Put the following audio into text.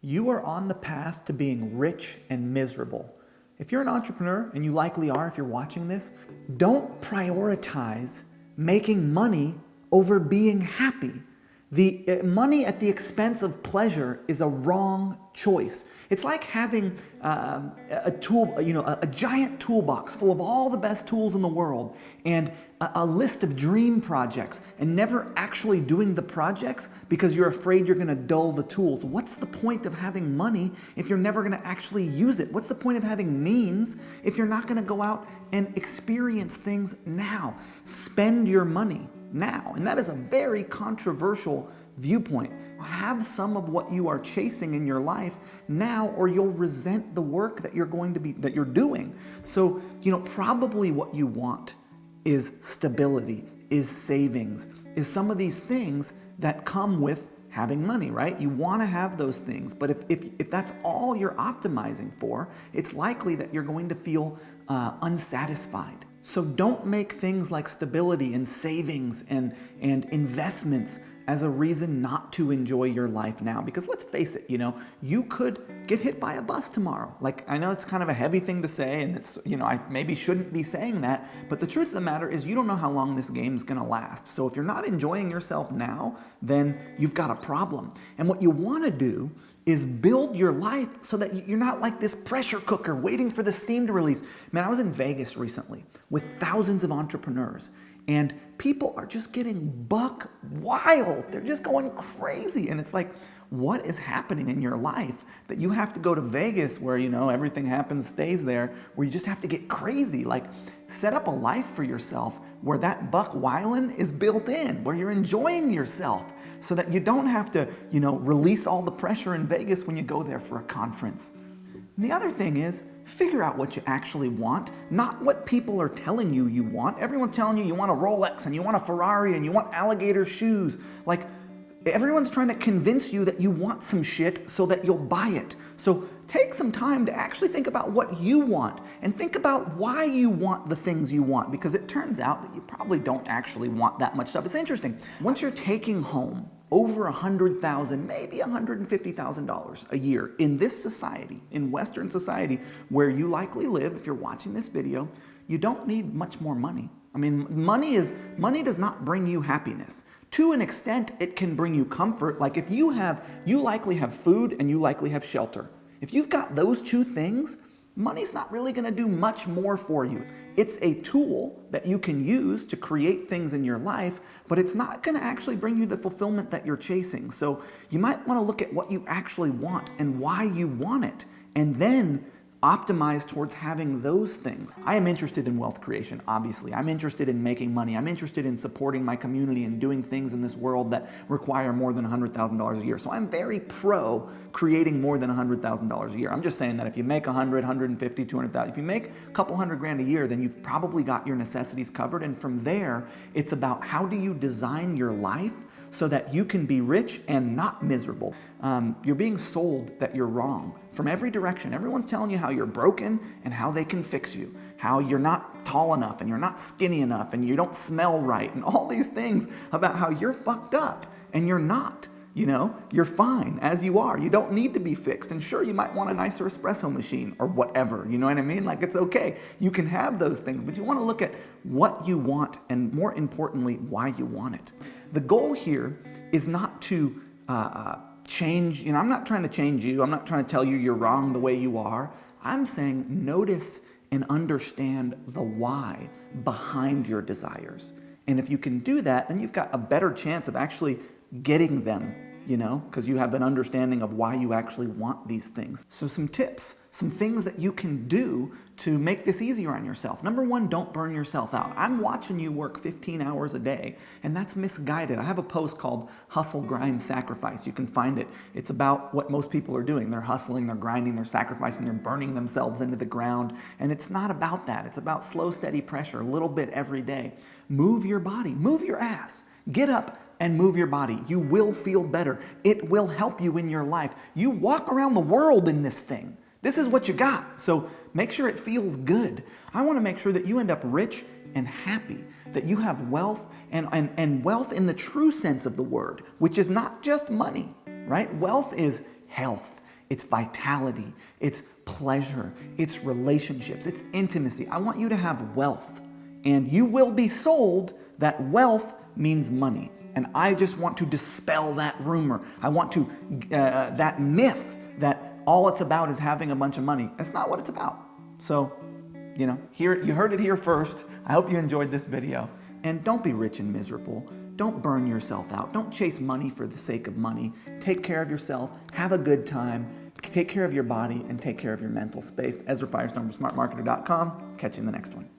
You are on the path to being rich and miserable. If you're an entrepreneur, and you likely are if you're watching this, don't prioritize making money over being happy. The money at the expense of pleasure is a wrong choice. It's like having a giant toolbox full of all the best tools in the world and a list of dream projects and never actually doing the projects because you're afraid you're going to dull the tools. What's the point of having money if you're never going to actually use it? What's the point of having means if you're not going to go out and experience things now? Spend your money now. And that is a very controversial viewpoint. Have some of what you are chasing in your life now, or you'll resent the work that you're doing. So, probably what you want is stability, is savings, is some of these things that come with having money, right? You want to have those things, but if that's all you're optimizing for, it's likely that you're going to feel unsatisfied. So don't make things like stability and savings and investments as a reason not to enjoy your life now. Because let's face it, you could get hit by a bus tomorrow. Like, I know it's kind of a heavy thing to say, and it's, I maybe shouldn't be saying that, but the truth of the matter is you don't know how long this game is going to last. So if you're not enjoying yourself now, then you've got a problem. And what you want to do is build your life so that you're not like this pressure cooker waiting for the steam to release. Man, I was in Vegas recently with thousands of entrepreneurs, and people are just getting buck wild. They're just going crazy. And it's like, what is happening in your life that you have to go to Vegas where, everything happens, stays there, where you just have to get crazy? Like, set up a life for yourself where that buck wildin' is built in, where you're enjoying yourself so that you don't have to, release all the pressure in Vegas when you go there for a conference. And the other thing is, figure out what you actually want, not what people are telling you you want. Everyone's telling you want a Rolex and you want a Ferrari and you want alligator shoes. Like, everyone's trying to convince you that you want some shit so that you'll buy it. So take some time to actually think about what you want and think about why you want the things you want, because it turns out that you probably don't actually want that much stuff. It's interesting. Once you're taking home over $100,000, maybe $150,000 a year in this society, in Western society where you likely live, if you're watching this video, you don't need much more money. I mean, money does not bring you happiness. To an extent, it can bring you comfort. Like, if you likely have food and you likely have shelter. If you've got those two things, money's not really going to do much more for you. It's a tool that you can use to create things in your life, but it's not going to actually bring you the fulfillment that you're chasing. So you might want to look at what you actually want and why you want it, and then optimize towards having those things. I am interested in wealth creation, obviously. I'm interested in making money. I'm interested in supporting my community and doing things in this world that require more than $100,000 a year. So I'm very pro creating more than $100,000 a year. I'm just saying that if you make 100, 150, 200,000, if you make a couple $100,000 a year, then you've probably got your necessities covered. And from there, it's about how do you design your life so that you can be rich and not miserable. You're being sold that you're wrong from every direction. Everyone's telling you how you're broken and how they can fix you, how you're not tall enough and you're not skinny enough and you don't smell right, and all these things about how you're fucked up and you're not. You're fine as you are. You don't need to be fixed. And sure, you might want a nicer espresso machine or whatever. You know what I mean? Like, it's okay. You can have those things, but you want to look at what you want and, more importantly, why you want it. The goal here is not to change. I'm not trying to change you. I'm not trying to tell you you're wrong the way you are. I'm saying notice and understand the why behind your desires. And if you can do that, then you've got a better chance of actually getting them, because you have an understanding of why you actually want these things. So some tips, some things that you can do to make this easier on yourself. Number one, don't burn yourself out. I'm watching you work 15 hours a day, and that's misguided. I have a post called Hustle, Grind, Sacrifice. You can find it. It's about what most people are doing. They're hustling, they're grinding, they're sacrificing, they're burning themselves into the ground. And it's not about that. It's about slow, steady pressure, a little bit every day. Move your body, move your ass. Get up and move your body. You will feel better. It will help you in your life. You walk around the world in this thing. This is what you got. So make sure it feels good. I want to make sure that you end up rich and happy, that you have wealth and wealth in the true sense of the word, which is not just money, right? Wealth is health. it's vitality, it's pleasure, it's relationships, it's intimacy. I want you to have wealth. And you will be sold that wealth means money. And I just want to dispel that rumor. I want to, that myth that all it's about is having a bunch of money. That's not what it's about. So, here, you heard it here first. I hope you enjoyed this video. And don't be rich and miserable. Don't burn yourself out. Don't chase money for the sake of money. Take care of yourself. Have a good time. Take care of your body and take care of your mental space. Ezra Firestone from smartmarketer.com. Catch you in the next one.